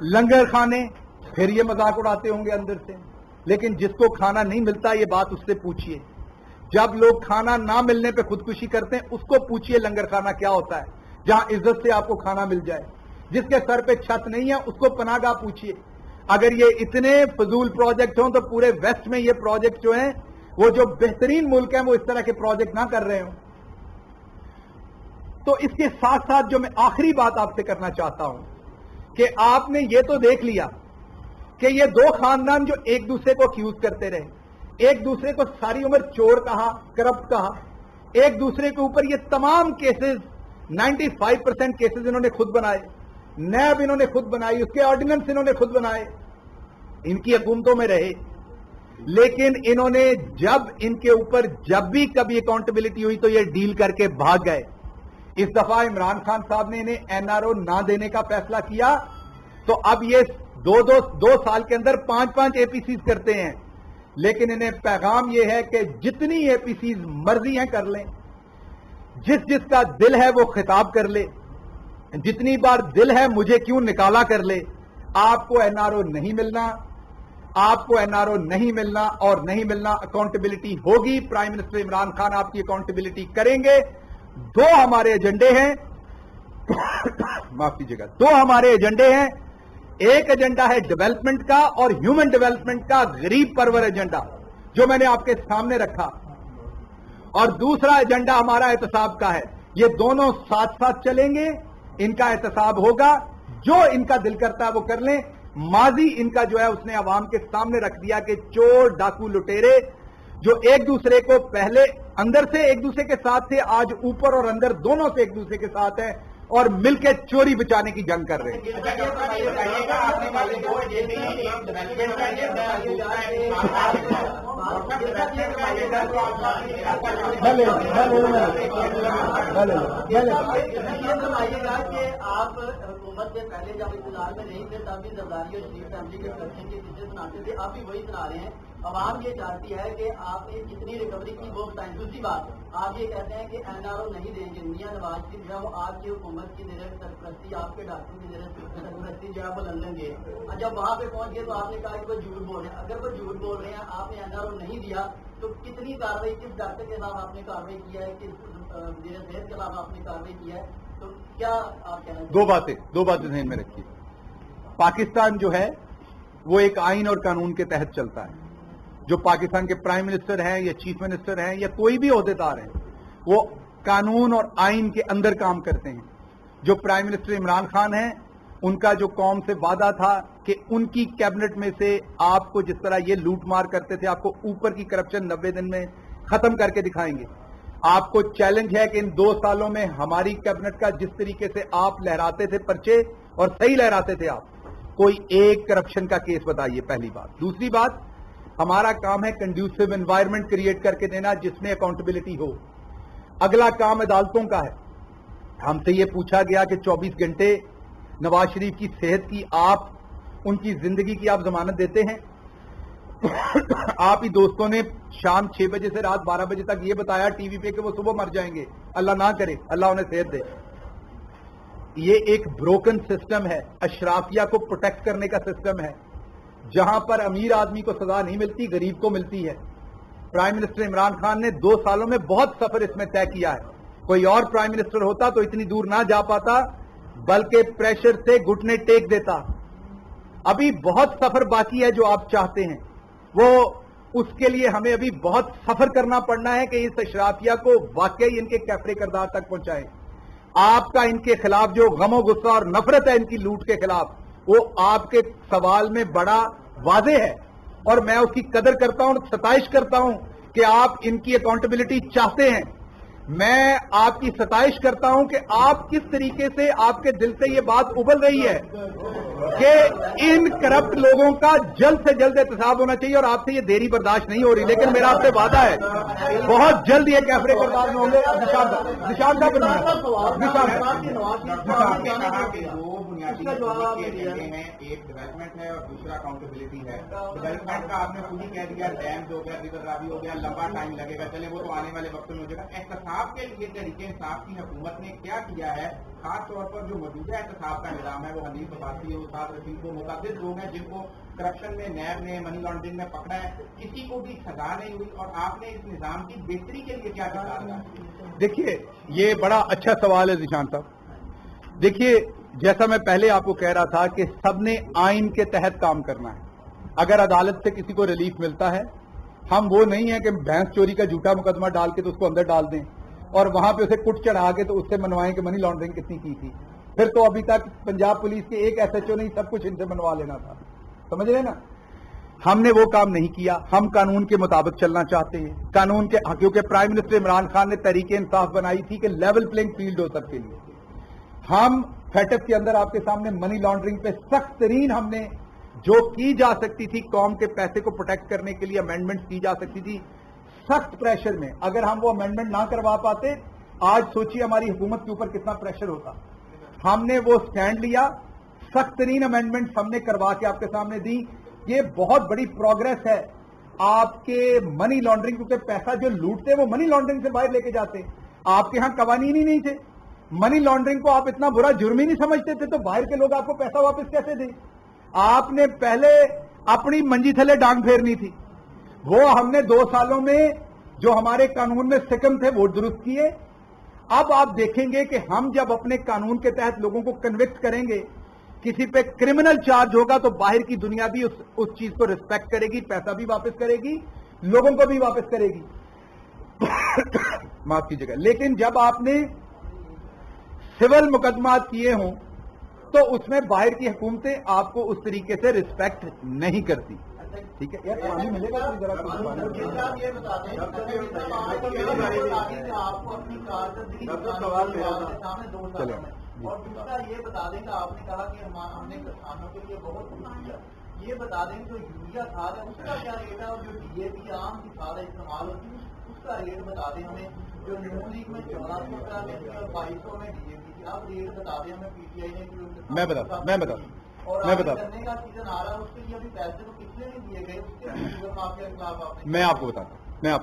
लंगर खाने, फिर ये मजाक उड़ाते होंगे अंदर से, लेकिन जिसको खाना नहीं मिलता ये बात उससे पूछिए। जब लोग खाना ना मिलने पे खुदकुशी करते हैं उसको पूछिए लंगर खाना क्या होता है, जहां इज्जत से आपको खाना मिल जाए। जिसके सर पे छत नहीं है उसको पनाहगाह पूछिए। अगर ये इतने फजूल प्रोजेक्ट हों तो पूरे वेस्ट में ये प्रोजेक्ट जो हैं, वो जो बेहतरीन मुल्क हैं वो इस तरह के प्रोजेक्ट ना कर रहे हों। तो इसके साथ साथ जो मैं आखिरी बात आपसे करना चाहता हूं कि आपने ये तो देख लिया कि ये दो खानदान जो एक दूसरे को अक्यूज करते रहे, एक दूसरे को सारी उम्र चोर कहा, करप्ट कहा, एक दूसरे के ऊपर ये तमाम केसेस 95% केसेस इन्होंने खुद बनाए, नैब इन्होंने खुद बनाई, उसके ऑर्डिनेंस इन्होंने खुद बनाए, इनकी हुकूमतों में रहे। लेकिन इन्होंने जब इनके ऊपर जब भी कभी अकाउंटेबिलिटी हुई तो ये डील करके भाग गए। इस दफा इमरान खान साहब ने इन्हें एनआरओ ना देने का फैसला किया, तो अब ये दो साल के अंदर 5-5 एपीसीज करते हैं। लेकिन इन्हें पैगाम यह है कि जितनी एपीसीज मर्जी हैं कर लें, जिसका दिल है वो खिताब कर ले, जितनी बार दिल है मुझे क्यों निकाला कर ले। आपको एनआरओ नहीं मिलना, आपको एनआरओ नहीं मिलना और नहीं मिलना। अकाउंटेबिलिटी होगी, प्राइम मिनिस्टर इमरान खान आपकी अकाउंटेबिलिटी करेंगे। दो हमारे एजेंडे हैं माफ कीजिएगा, दो हमारे एजेंडे हैं। एक एजेंडा है डेवलपमेंट का और ह्यूमन डेवलपमेंट का गरीब परवर एजेंडा जो मैंने आपके सामने रखा, और दूसरा एजेंडा हमारा एहतसाब का है। ये दोनों साथ साथ चलेंगे, इनका एहतसाब होगा, जो इनका दिल करता है वो कर लें। माजी इनका जो है उसने अवाम के सामने रख दिया कि चोर, डाकू, लुटेरे जो एक दूसरे को पहले अंदर से एक दूसरे के साथ थे, आज ऊपर और अंदर दोनों से एक दूसरे के साथ है और मिलकर चोरी बचाने की जंग कर रहे हैं। आप हुकूमत से पहले जब इक़्तिदार में नहीं थे तब भी जरदारी और शरीफ फैमिली के करप्शन के किस्से सुनाते थे, आप भी वही सुना रहे हैं। अवाम ये चाहती है कि आपने जितनी रिकवरी की वो बताएं। दूसरी बात, आप ये कहते हैं कि एनआरओ नहीं देंगे। मियां नवाज शरीफ जो है वो आपकी हुकूमत की निरंतर सरपरस्ती, आपके डॉक्टर की निरंतर सरपरस्ती जो है वो लंदन गए। जब वहां पे पहुंच गए तो आपने कहा कि वो झूठ बोल रहे हैं। अगर वो झूठ बोल रहे हैं, आपने एनआरओ नहीं दिया तो कितनी कार्रवाई, किस डॉक्टर के खिलाफ आपने कार्रवाई किया है, किस वज़ीर सेहत के खिलाफ आपने कार्रवाई किया है, तो क्या आप कहना चाहिए? दो बातें ध्यान में रखिए। पाकिस्तान जो है वो एक आइन और कानून के तहत चलता है। जो पाकिस्तान के प्राइम मिनिस्टर हैं या चीफ मिनिस्टर हैं या कोई भी ओहदेदार है, वो कानून और आइन के अंदर काम करते हैं। जो प्राइम मिनिस्टर इमरान खान हैं, उनका जो कौम से वादा था कि उनकी कैबिनेट में से आपको जिस तरह ये लूट मार करते थे, आपको ऊपर की करप्शन 90 दिन में खत्म करके दिखाएंगे। आपको चैलेंज है कि इन 2 सालों में हमारी कैबिनेट का जिस तरीके से आप लहराते थे पर्चे, और सही लहराते थे आप, कोई एक करप्शन का केस बताइए, पहली बात। दूसरी बात, हमारा काम है कंड्यूसिव एनवायरनमेंट क्रिएट करके देना जिसमें अकाउंटेबिलिटी हो। अगला काम अदालतों का है। हमसे ये पूछा गया कि 24 घंटे नवाज शरीफ की सेहत की, आप उनकी जिंदगी की आप जमानत देते हैं? आप ही दोस्तों ने शाम 6 बजे से रात 12 बजे तक ये बताया टीवी पे कि वो सुबह मर जाएंगे। अल्लाह ना करे, अल्लाह उन्हें सेहत दे। ये एक ब्रोकन सिस्टम है, अशराफिया को प्रोटेक्ट करने का सिस्टम है, जहां पर अमीर आदमी को सजा नहीं मिलती, गरीब को मिलती है। प्राइम मिनिस्टर इमरान खान ने 2 सालों में बहुत सफर इसमें तय किया है। कोई और प्राइम मिनिस्टर होता तो इतनी दूर ना जा पाता, बल्कि प्रेशर से घुटने टेक देता। अभी बहुत सफर बाकी है जो आप चाहते हैं, वो उसके लिए हमें अभी बहुत सफर करना पड़ना है कि इस अशराफिया को वाकई इनके कैफरे किरदार तक पहुंचाएं। आपका इनके खिलाफ जो गमो गुस्सा और नफरत है इनकी लूट के खिलाफ, वो आपके सवाल में बड़ा वाज़े है, और मैं उसकी कदर करता हूं, सताइश करता हूं कि आप इनकी अकाउंटेबिलिटी चाहते हैं। मैं आपकी सताइश करता हूं कि आप किस तरीके से आपके दिल से ये बात उबल रही है। کہ ان करप्ट लोगों का जल्द से जल्द एहतसाब होना चाहिए और आपसे ये देरी बर्दाश्त नहीं हो रही, लेकिन मेरा आपसे वादा है बहुत जल्द ये कैफरे करदार में होंगे। निशान साहब एक डेवलपमेंट है और दूसरा अकाउंटेबिलिटी है। डेवलपमेंट का आपने खुद ही कह दिया, डैम हो गया, रिवर रावी हो गया, लंबा टाइम लगेगा, चले वो तो आने वाले वक्त में हो जाएगा। एहतसाब के लिए तरीके इंसाफ की हुकूमत ने क्या किया है, खास तौर पर जो मौजूदा एहतसाब का निज़ाम है वो हनीफ अब्बासी, उस्ताद रशीद को मुतअद्दिद लोग हैं जिनको करप्शन में, नैब ने, मनी लॉन्ड्रिंग में पकड़ा है, किसी को भी सजा नहीं हुई, और आपने इस निज़ाम की बेहतरी के लिए क्या किया? देखिए, ये बड़ा अच्छा सवाल है जिशान साहब। देखिए, जैसा मैं पहले आपको कह रहा था कि सबने आइन के तहत काम करना है। अगर अदालत से किसी को रिलीफ मिलता है, हम वो नहीं है कि भैंस चोरी का झूठा मुकदमा डाल के तो उसको अंदर डाल दें और वहां पे उसे कुट चढ़ा के तो उससे मनवाएं कि मनी लॉन्ड्रिंग कितनी की थी। फिर तो अभी तक पंजाब पुलिस के एक SHO ने सब कुछ इनसे मनवा लेना था, समझ रहे ना। हमने वो काम नहीं किया, हम कानून के मुताबिक चलना चाहते हैं। कानून के, क्योंकि प्राइम मिनिस्टर इमरान खान ने तहरीक इंसाफ बनाई थी कि लेवल प्लेइंग फील्ड हो सबके लिए। हम फेटअप के अंदर आपके सामने मनी लॉन्ड्रिंग पे सख्त तरीन हमने जो की जा सकती थी, कौम के पैसे को प्रोटेक्ट करने के लिए अमेंडमेंट की जा सकती थी, सख्त प्रेशर में। अगर हम वो अमेंडमेंट ना करवा पाते, आज सोचिए हमारी हुकूमत के ऊपर कितना प्रेशर होता। हमने वो स्टैंड लिया, सख्त तरीन अमेंडमेंट हमने करवा के आपके सामने दी। ये बहुत बड़ी प्रोग्रेस है आपके मनी लॉन्ड्रिंग, क्योंकि पैसा जो लूटते वो मनी लॉन्ड्रिंग से बाहर लेके जाते। आपके यहां कवानीन ही नहीं थे, मनी लॉन्ड्रिंग को आप इतना बुरा जुर्म ही नहीं समझते थे, तो बाहर के लोग आपको पैसा वापस कैसे दें? आपने पहले अपनी मंजी थले डांग फेरनी थी, वो हमने 2 सालों में जो हमारे कानून में सिकम थे वो दुरुस्त किए। अब आप देखेंगे कि हम जब अपने कानून के तहत लोगों को कन्विक्ट करेंगे, किसी पे क्रिमिनल चार्ज होगा तो बाहर की दुनिया भी उस चीज को रिस्पेक्ट करेगी, पैसा भी वापस करेगी, लोगों को भी वापस करेगी। माफ कीजिएगा। लेकिन जब आपने सिविल मुकदमात किए हों तो उसमें बाहर की हुकूमतें आपको उस तरीके से रिस्पेक्ट नहीं करती। ठीक है यार, पानी मिलेगा तो जरा कुछ ये बता दें आपको अपनी कारकर्दगी सामने 2 साल में, और दूसरा ये बता दें कि आपने कहा कि हमने किसानों के लिए बहुत कुछ किया। ये बता दें जो यूरिया खाद है उसका क्या रेट है, और जो DAP आम की खाद इस्तेमाल होती है उसका रेट बता दें हमें। जो नून लीग में 1400 का लेती है और 2200 में DAP की, आप रेट बता दें हमें। PTI ने मैं बताता करने का सीजन आ रहा है, उसके लिए अभी पैसे तो पिछले नहीं दिए गए, उसके माफिया के खिलाफ आपने। मैं आपको बताता हूं।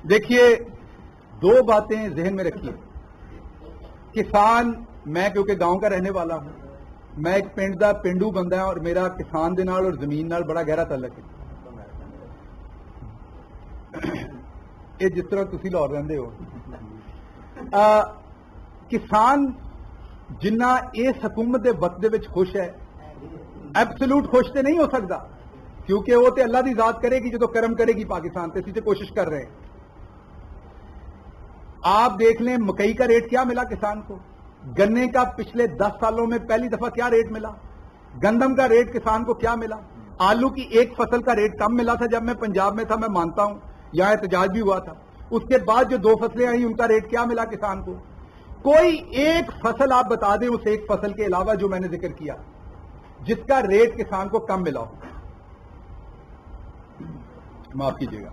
देखिए, 2 बातें जहन में रखिए। किसान, मैं क्योंकि गांव का रहने वाला हूं, मैं एक पिंड दा पिंडू बंदा है और मेरा किसान दे नाल और जमीन नाल बड़ा गहरा ताल्लुक है। ये जिस तरह तुसी लाहौर रहंदे हो, किसान जिन्ना इस हुकूमत के वक्त दे विच खुश है, एब्सोल्यूट खुश तो नहीं हो सकता, क्योंकि वो तो अल्लाह की जात करेगी जो करम करेगी पाकिस्तान ते। इसी कोशिश कर रहे हैं। आप देख लें मकई का रेट क्या मिला किसान को, गन्ने का पिछले 10 सालों में पहली दफा क्या रेट मिला, गंदम का रेट किसान को क्या मिला, आलू की एक फसल का रेट कम मिला था जब मैं पंजाब में था, मैं मानता हूं, यहां एहतजाज भी हुआ था। उसके बाद जो 2 फसलें आई उनका रेट क्या मिला किसान को। कोई एक फसल आप बता दें उस एक फसल के अलावा जो मैंने जिक्र किया जिसका रेट किसान को कम मिला हो, माफ कीजिएगा।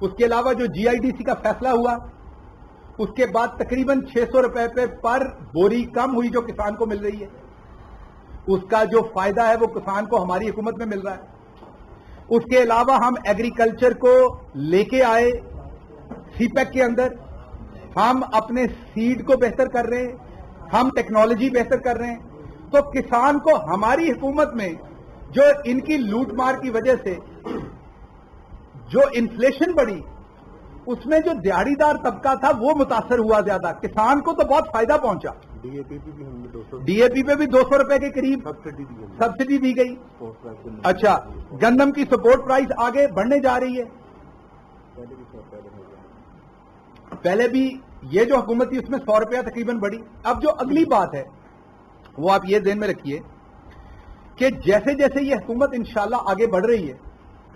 उसके अलावा जो GIDC का फैसला हुआ उसके बाद तकरीबन 600 रुपए पे पर बोरी कम हुई जो किसान को मिल रही है, उसका जो फायदा है वो किसान को हमारी हुकूमत में मिल रहा है। उसके अलावा हम एग्रीकल्चर को लेके आए CPEC के अंदर, हम अपने सीड को बेहतर कर रहे हैं, हम टेक्नोलॉजी बेहतर कर रहे हैं। तो किसान को हमारी हुकूमत में जो इनकी लूटमार की वजह से जो इन्फ्लेशन बढ़ी, उसमें जो दिहाड़ीदार तबका था वो मुतासर हुआ ज्यादा, किसान को तो बहुत फायदा पहुंचा। DAP पे भी 200 रुपए के करीब सब्सिडी दी गई। अच्छा, गंदम की सपोर्ट प्राइस आगे बढ़ने जा रही है। पहले भी ये जो हुकूमत थी उसमें 100 रुपया तकरीबन बढ़ी। अब जो अगली बात है वो आप ये ध्यान में रखिए कि जैसे जैसे ये हुकूमत इंशाल्लाह आगे बढ़ रही है,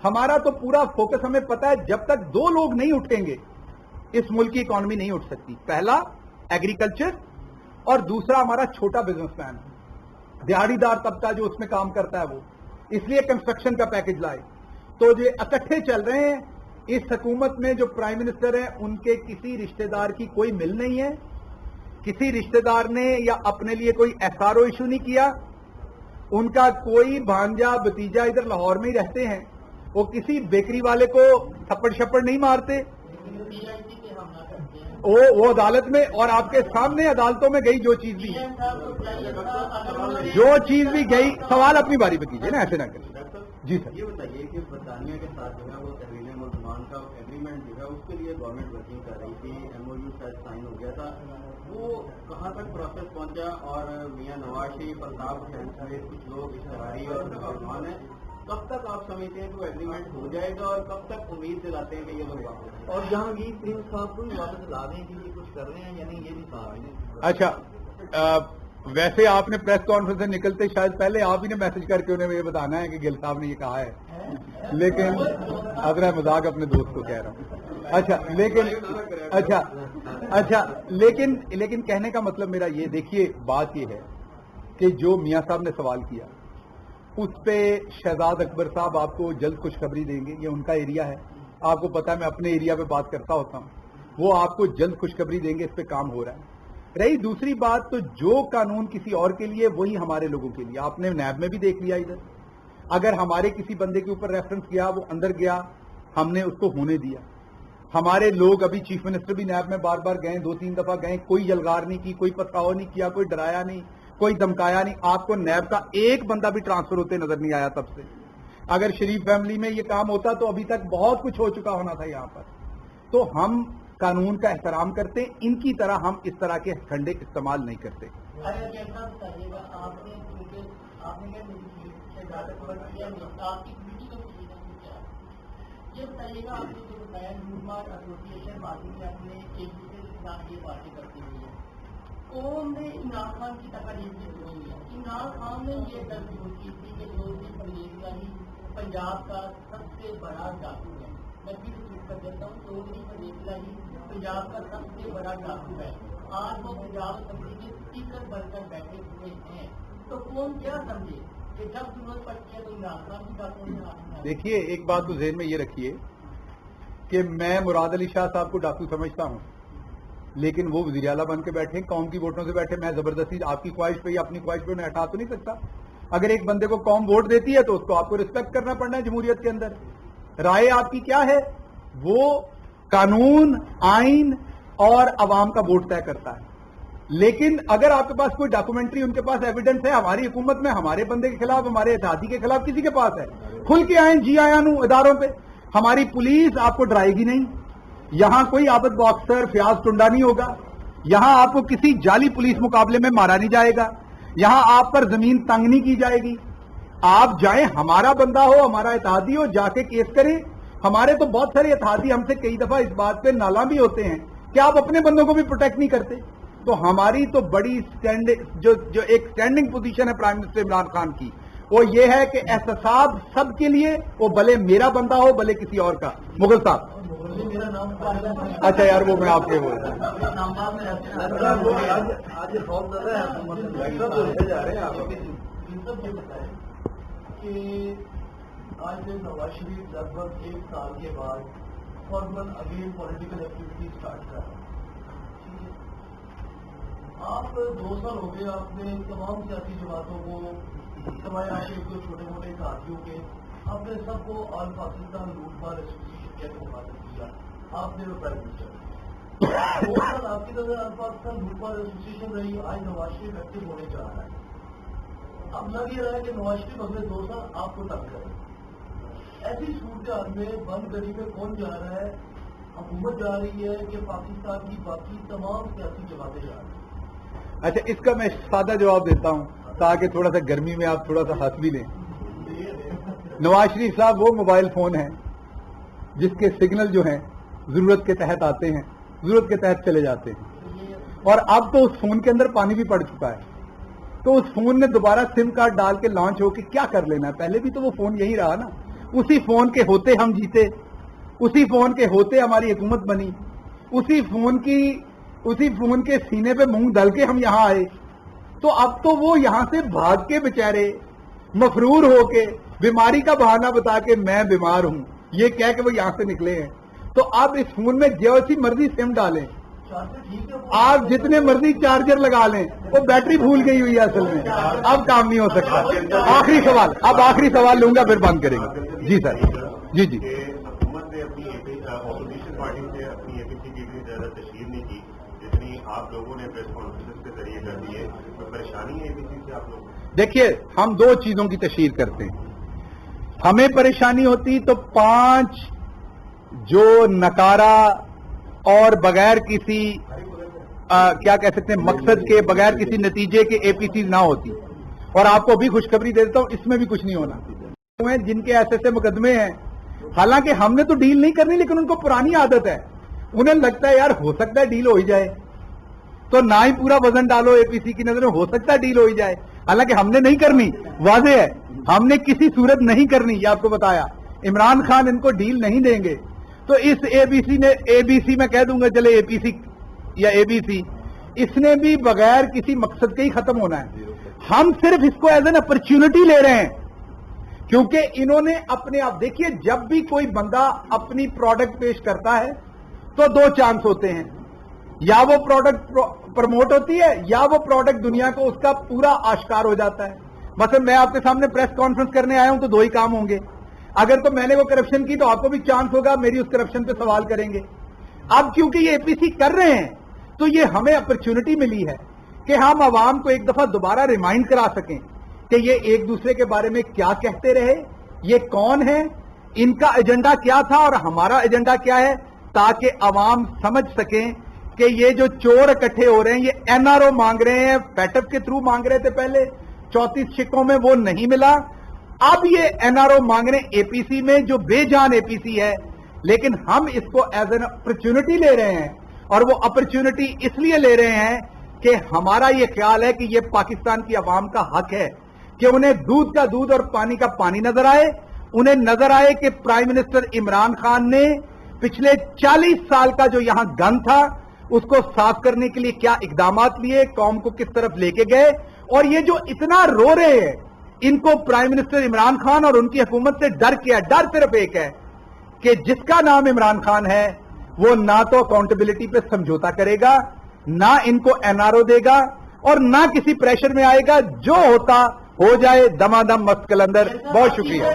हमारा तो पूरा फोकस, हमें पता है जब तक 2 लोग नहीं उठेंगे इस मुल्क की इकॉनमी नहीं उठ सकती। पहला एग्रीकल्चर और दूसरा हमारा छोटा बिजनेसमैन। दिहाड़ीदार तबका जो उसमें काम करता है वो, इसलिए कंस्ट्रक्शन का पैकेज लाए। तो जो इकट्ठे चल रहे हैं, इस हुकूमत में जो प्राइम मिनिस्टर हैं उनके किसी रिश्तेदार की कोई मिल नहीं है, किसी रिश्तेदार ने या अपने लिए कोई एसआरओ इशू नहीं किया, उनका कोई भांजा भतीजा इधर लाहौर में ही रहते हैं, वो किसी बेकरी वाले को थप्पड़ शप्पड़ नहीं मारते, वो अदालत में और आपके सामने अदालतों में गई जो चीज भी गई। सवाल अपनी बारी पे कीजिए ना, ऐसे ना करिए। जी सर, ये बताइए कि बरतानिया के साथ जो है वो तहरीर मुल्जमान का एग्रीमेंट जो है उसके लिए गवर्नमेंट वर्किंग कर रही थी, एमओयू शायद साइन हो गया था, वो कहाँ तक प्रोसेस पहुंचा और मियां नवाज शरीफ, अल्ताफ हुसैन समेत कुछ लोग इश्तहारी और मुसलमान हैं, कब तक आप समझते हैं कि वो एग्रीमेंट हो जाएगा और कब तक उम्मीद दिलाते हैं कि ये लोग वापस, और जहांगीर प्रिंस साहब को भी वापस लाने के लिए कुछ कर रहे हैं या नहीं, ये भी साफ है। अच्छा, वैसे आपने प्रेस कॉन्फ्रेंस से निकलते शायद पहले आप ही ने मैसेज करके उन्हें ये बताना है कि गिल साहब ने ये कहा है, लेकिन अगर मजाक अपने दोस्त को कह रहा हूँ। अच्छा, लेकिन कहने का मतलब मेरा ये, देखिए बात ये है कि जो मियां साहब ने सवाल किया उस पे शहजाद अकबर साहब आपको जल्द खुशखबरी देंगे, ये उनका एरिया है, आपको पता है मैं अपने एरिया पे बात करता होता हूँ, वो आपको जल्द खुशखबरी देंगे, इस पे काम हो रहा है। रही दूसरी बात, तो जो कानून किसी और के लिए वही हमारे लोगों के लिए, आपने नैब में भी देख लिया इधर, अगर हमारे किसी बंदे के ऊपर रेफरेंस किया, वो अंदर गया, हमने उसको होने दिया। हमारे लोग अभी चीफ मिनिस्टर भी नैब में बार बार गए, 2-3 दफा गए, कोई जलगार नहीं की, कोई पथराव नहीं किया, कोई डराया नहीं, कोई धमकाया नहीं। आपको नैब का एक बंदा भी ट्रांसफर होते नजर नहीं आया तब से। अगर शरीफ फैमिली में ये काम होता तो अभी तक बहुत कुछ हो चुका होना था यहाँ पर। तो हम कानून का एहतराम करते हैं, इनकी तरह हम इस तरह के खंडे इस्तेमाल नहीं करते। ये बताइएगा, आपने जो बताया न्यूज़मार्ट एसोसिएशन पार्टी में अपने एक दूसरे के साथ ये पार्टी करती हुई है, कौन ने इमरान खान की तकलीफ हुई है? इमरान खान ने ये दरजोर की थी कि चौधरी परवेज इलाही पंजाब का सबसे बड़ा डाकू है। मैं फिर रिपीट कर देता हूँ, चौधरी परवेज इलाही पंजाब का सबसे बड़ा डाकू है। आज वो पंजाब असेंबली के स्पीकर बनकर बैठे हुए हैं, तो कौन क्या समझे कि जब जरूरत पड़ती है तो इमरान खान की डाकू में। देखिए, एक बात तो ज़हन में ये रखिए कि मैं मुराद अली शाह साहब को डाकू समझता हूँ, लेकिन वो वज़ीर आला बन के बैठे, कौम की वोटों से बैठे, मैं जबरदस्ती आपकी ख्वाहिश पे या अपनी ख्वाहिश पे उन्हें हटा तो नहीं सकता। अगर एक बंदे को कौम वोट देती है तो उसको आपको रिस्पेक्ट करना पड़ना है जमहूरियत के अंदर। राय आपकी क्या है, वो कानून, आइन और अवाम का वोट तय करता है। लेकिन अगर आपके पास कोई डॉक्यूमेंट्री, उनके पास एविडेंस है हमारी हुकूमत में हमारे बंदे के खिलाफ, हमारे इत्तेहादी के खिलाफ, किसी के पास है, खुल के आए, जी आया नू इदारों पे। हमारी पुलिस आपको डराएगी नहीं, यहां कोई आबद बॉक्सर फयाज टुंडा नहीं होगा, यहां आपको किसी जाली पुलिस मुकाबले में मारा नहीं जाएगा, यहां आप पर जमीन तंग नहीं की जाएगी। आप जाएं, हमारा बंदा हो, हमारा इत्तेहादी हो, जाके केस करें। हमारे तो बहुत सारे इत्तेहादी हमसे कई दफा इस बात पे नाला भी होते हैं कि आप अपने बंदों को भी प्रोटेक्ट नहीं करते। तो हमारी तो बड़ी जो एक स्टैंडिंग पोजीशन है प्राइम मिनिस्टर इमरान खान की, वो ये है कि एहतसाब सबके लिए, वो भले मेरा बंदा हो भले किसी और का। मुगल साहब, अच्छा यार, वो मैं आपके बोल आज नवाज शरीफ लगभग 1 साल के बाद formal again political activity start कर रहे हैं। आप 2 साल हो गए, आपने तमाम सियासी जमातों को, सवाए आपके जो छोटे मोटे साथियों के, आपने सबको ऑल पाकिस्तान लूटमार एसोसिएशन के मुखातिब किया, आपने वो प्राइम मिनिस्टर 2 साल आपकी तरह ऑल पाकिस्तान लूटमार एसोसिएशन रही। आज नवाज शरीफ एक्टिव होने जा रहा है। अब लग ये रहा है कि नवाज शरीफ अगले 2 साल आपको तंग करे। ऐसी सूरत में बंद गली में कौन जा रहा है? हुकूमत जा रही है कि पाकिस्तान की बाकी तमाम सियासी जमातें जा रही हैं? अच्छा, इसका मैं सादा जवाब देता हूं ताकि थोड़ा सा गर्मी में आप थोड़ा सा हंस भी लें। नवाज शरीफ साहब वो मोबाइल फोन है जिसके सिग्नल जो हैं जरूरत के तहत आते हैं, जरूरत के तहत चले जाते हैं, और अब तो उस फोन के अंदर पानी भी पड़ चुका है। तो उस फोन ने दोबारा सिम कार्ड डाल के लॉन्च होकर क्या कर लेना है? पहले भी तो वो फोन यही रहा ना। उसी फोन के होते हम जीते, उसी फोन के होते हमारी हुकूमत बनी, उसी फोन के सीने पे मुंह डाल के हम यहां आए। तो अब तो वो यहां से भाग के बेचारे मफरूर होके बीमारी का बहाना बता के मैं बीमार हूं ये कह के वो यहां से निकले हैं। तो अब इस फोन में जैसी मर्जी सिम डालें, आप जितने मर्जी चार्जर लगा लें, वो बैटरी भूल गई हुई है असल में, अब काम नहीं हो सकता। आखिरी सवाल, अब आखिरी सवाल लूंगा फिर बंद करेंगे। जी सर, जी जी। हुकूमत ने अपनी अपोजिशन पार्टी से अपनी एपीसी की इतनी ज्यादा तशहीर नहीं की जितनी आप लोगों ने प्रेस कॉन्फ्रेंस के जरिए कर दी है, तो परेशानी है एपीसी से आप लोग? देखिए, हम दो चीजों की तशहीर करते हैं। हमें परेशानी होती तो 5 जो नकारा और बगैर किसी क्या कह सकते हैं मकसद के, बगैर किसी नतीजे के एपीसी ना होती। और आपको अभी खुशखबरी दे देता हूं, इसमें भी कुछ नहीं होना। जिनके ऐसे मुकदमे हैं, हालांकि हमने तो डील नहीं करनी, लेकिन उनको पुरानी आदत है, उन्हें लगता है यार हो सकता है डील हो ही जाए, तो ना ही पूरा वजन डालो एपीसी की नजर में, हो सकता है डील हो ही जाए। हालांकि हमने नहीं करनी, वाज़ेह है, हमने किसी सूरत नहीं करनी, ये आपको बताया। इमरान खान इनको डील नहीं देंगे, तो इस एबीसी में कह दूंगा चले एपीसी या एबीसी, इसने भी बगैर किसी मकसद के ही खत्म होना है। हम सिर्फ इसको एज एन अपॉर्चुनिटी ले रहे हैं, क्योंकि इन्होंने अपने आप, देखिए जब भी कोई बंदा अपनी प्रोडक्ट पेश करता है तो 2 चांस होते हैं, या वो प्रोडक्ट प्रमोट होती है या वो प्रोडक्ट दुनिया को उसका पूरा आश्कार हो जाता है। मतलब मैं आपके सामने प्रेस कॉन्फ्रेंस करने आया हूं तो 2 ही काम होंगे, अगर तो मैंने वो करप्शन की तो आपको भी चांस होगा मेरी उस करप्शन पे सवाल करेंगे। अब क्योंकि ये एपीसी कर रहे हैं तो ये हमें अपॉर्चुनिटी मिली है कि हम आवाम को एक दफा दोबारा रिमाइंड करा सकें कि ये एक दूसरे के बारे में क्या कहते रहे, ये कौन है, इनका एजेंडा क्या था और हमारा एजेंडा क्या है, ताकि आवाम समझ सकें कि ये जो चोर इकट्ठे हो रहे हैं, ये एनआरओ मांग रहे हैं, पैटअप के थ्रू मांग रहे थे पहले, 34 शिकों में वो नहीं मिला, अब ये एनआरओ मांग रहे हैं एपीसी में, जो बेजान एपीसी है। लेकिन हम इसको एज एन अपॉर्चुनिटी ले रहे हैं, और वो अपॉर्चुनिटी इसलिए ले रहे हैं कि हमारा ये ख्याल है कि ये पाकिस्तान की आवाम का हक है कि उन्हें दूध का दूध और पानी का पानी नजर आए, उन्हें नजर आए कि प्राइम मिनिस्टर इमरान खान ने पिछले 40 साल का जो यहां गंद था उसको साफ करने के लिए क्या इकदामात लिए, कौम को किस तरफ लेके गए, और ये जो इतना रो रहे हैं इनको प्राइम मिनिस्टर इमरान खान और उनकी हुकूमत से डर क्या है? डर सिर्फ एक है कि जिसका नाम इमरान खान है वो ना तो अकाउंटेबिलिटी पे समझौता करेगा, ना इनको एनआरओ देगा, और ना किसी प्रेशर में आएगा। जो होता हो जाए, दमादम मस्त कलंदर। बहुत शुक्रिया।